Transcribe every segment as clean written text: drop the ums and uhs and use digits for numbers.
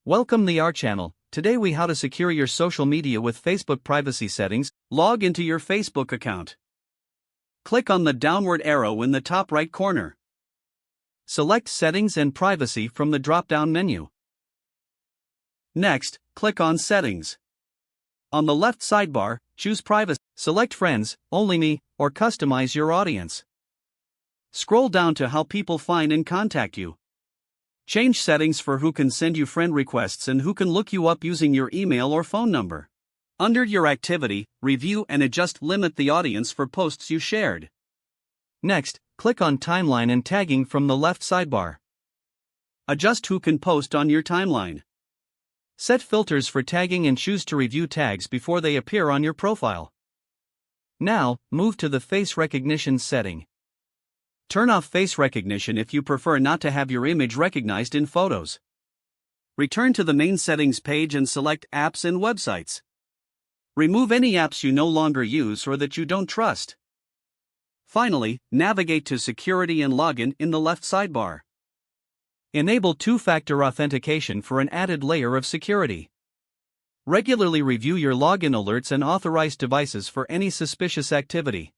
Welcome to our channel. Today we how to secure your social media with Facebook privacy settings. Log into your Facebook account. Click on the downward arrow in the top right corner. Select Settings and Privacy from the drop-down menu. Next, click on Settings. On the left sidebar, choose Privacy. Select Friends, Only Me, or customize your audience. Scroll down to how people find and contact you. Change settings for who can send you friend requests and who can look you up using your email or phone number. Under your activity, review and adjust limit the audience for posts you shared. Next, click on Timeline and Tagging from the left sidebar. Adjust who can post on your timeline. Set filters for tagging and choose to review tags before they appear on your profile. Now, move to the face recognition setting. Turn off face recognition if you prefer not to have your image recognized in photos. Return to the main settings page and select Apps and Websites. Remove any apps you no longer use or that you don't trust. Finally, navigate to Security and Login in the left sidebar. Enable two-factor authentication for an added layer of security. Regularly review your login alerts and authorized devices for any suspicious activity.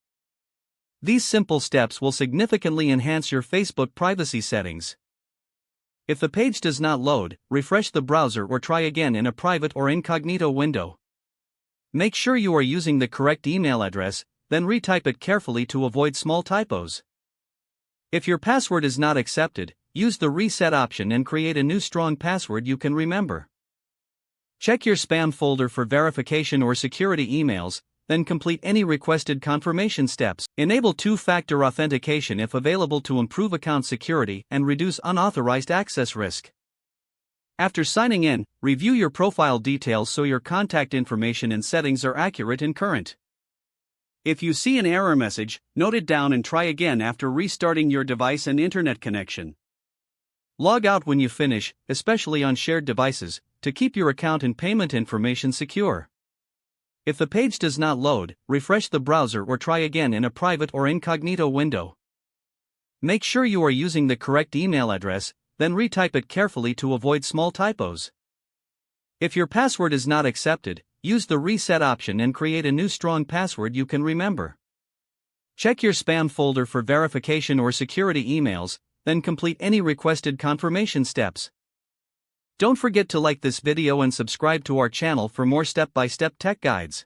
These simple steps will significantly enhance your Facebook privacy settings. If the page does not load, refresh the browser or try again in a private or incognito window. Make sure you are using the correct email address, then retype it carefully to avoid small typos. If your password is not accepted, use the reset option and create a new strong password you can remember. Check your spam folder for verification or security emails, then complete any requested confirmation steps. Enable two-factor authentication if available to improve account security and reduce unauthorized access risk. After signing in, review your profile details so your contact information and settings are accurate and current. If you see an error message, note it down and try again after restarting your device and internet connection. Log out when you finish, especially on shared devices, to keep your account and payment information secure. If the page does not load, refresh the browser or try again in a private or incognito window. Make sure you are using the correct email address, then retype it carefully to avoid small typos. If your password is not accepted, use the reset option and create a new strong password you can remember. Check your spam folder for verification or security emails, then complete any requested confirmation steps. Don't forget to like this video and subscribe to our channel for more step-by-step tech guides.